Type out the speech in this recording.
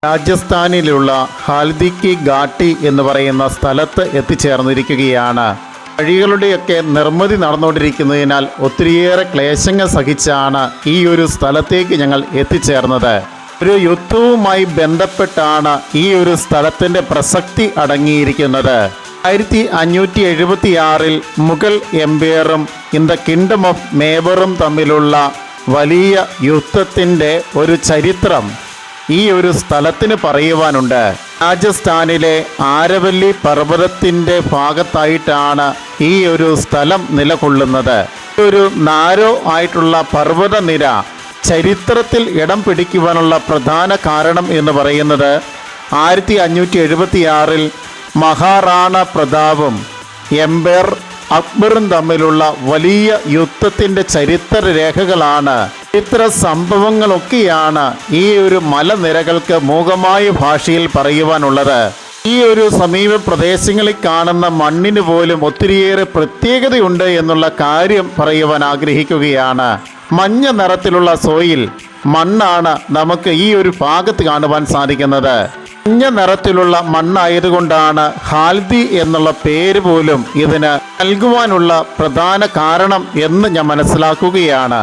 രാജസ്ഥാനിലുള്ള ഹാൽദി കി ഘാട്ടി എന്ന് പറയുന്ന സ്ഥലത്ത് എത്തിച്ചേർന്നിരിക്കുകയാണ്. വഴികളുടെയൊക്കെ നിർമ്മിതി നടന്നുകൊണ്ടിരിക്കുന്നതിനാൽ ഒത്തിരിയേറെ ക്ലേശങ്ങൾ സഹിച്ചാണ് ഈ ഒരു സ്ഥലത്തേക്ക് ഞങ്ങൾ എത്തിച്ചേർന്നത്. ഒരു യുദ്ധവുമായി ബന്ധപ്പെട്ടാണ് ഈ ഒരു സ്ഥലത്തിൻ്റെ പ്രസക്തി അടങ്ങിയിരിക്കുന്നത്. 1576 മുഗൾ എംപയറും ഇൻ ദ കിങ്ഡം ഓഫ് മേവറും തമ്മിലുള്ള വലിയ യുദ്ധത്തിൻ്റെ ഒരു ചരിത്രം ഈ ഒരു സ്ഥലത്തിന് പറയുവാനുണ്ട്. രാജസ്ഥാനിലെ ആരവല്ലി പർവ്വതത്തിൻ്റെ ഭാഗത്തായിട്ടാണ് ഈ ഒരു സ്ഥലം നിലകൊള്ളുന്നത്. ഒരു നാരോ ആയിട്ടുള്ള പർവ്വതനിര ചരിത്രത്തിൽ ഇടം പിടിക്കുവാനുള്ള പ്രധാന കാരണം എന്ന് പറയുന്നത് 1576 മഹാറാണ പ്രതാപും എംപയർ അക്ബറും തമ്മിലുള്ള വലിയ യുദ്ധത്തിൻ്റെ ചരിത്ര രേഖകളാണ്. ചരിത്ര സംഭവങ്ങളൊക്കെയാണ് ഈ ഒരു മലനിരകൾക്ക് മൂകമായ ഭാഷയിൽ പറയുവാനുള്ളത്. ഈ ഒരു സമീപ പ്രദേശങ്ങളിൽ കാണുന്ന മണ്ണിന് പോലും ഒത്തിരിയേറെ പ്രത്യേകതയുണ്ട് എന്നുള്ള കാര്യം പറയുവാൻ ആഗ്രഹിക്കുകയാണ്. മഞ്ഞ നിറത്തിലുള്ള സോയിൽ മണ്ണാണ് നമുക്ക് ഈ ഒരു ഭാഗത്ത് കാണുവാൻ സാധിക്കുന്നത്. മഞ്ഞ നിറത്തിലുള്ള മണ്ണായതുകൊണ്ടാണ് ഹാൽദി എന്നുള്ള പേര് പോലും ഇതിന് നൽകുവാനുള്ള പ്രധാന കാരണം എന്ന് ഞാൻ മനസ്സിലാക്കുകയാണ്.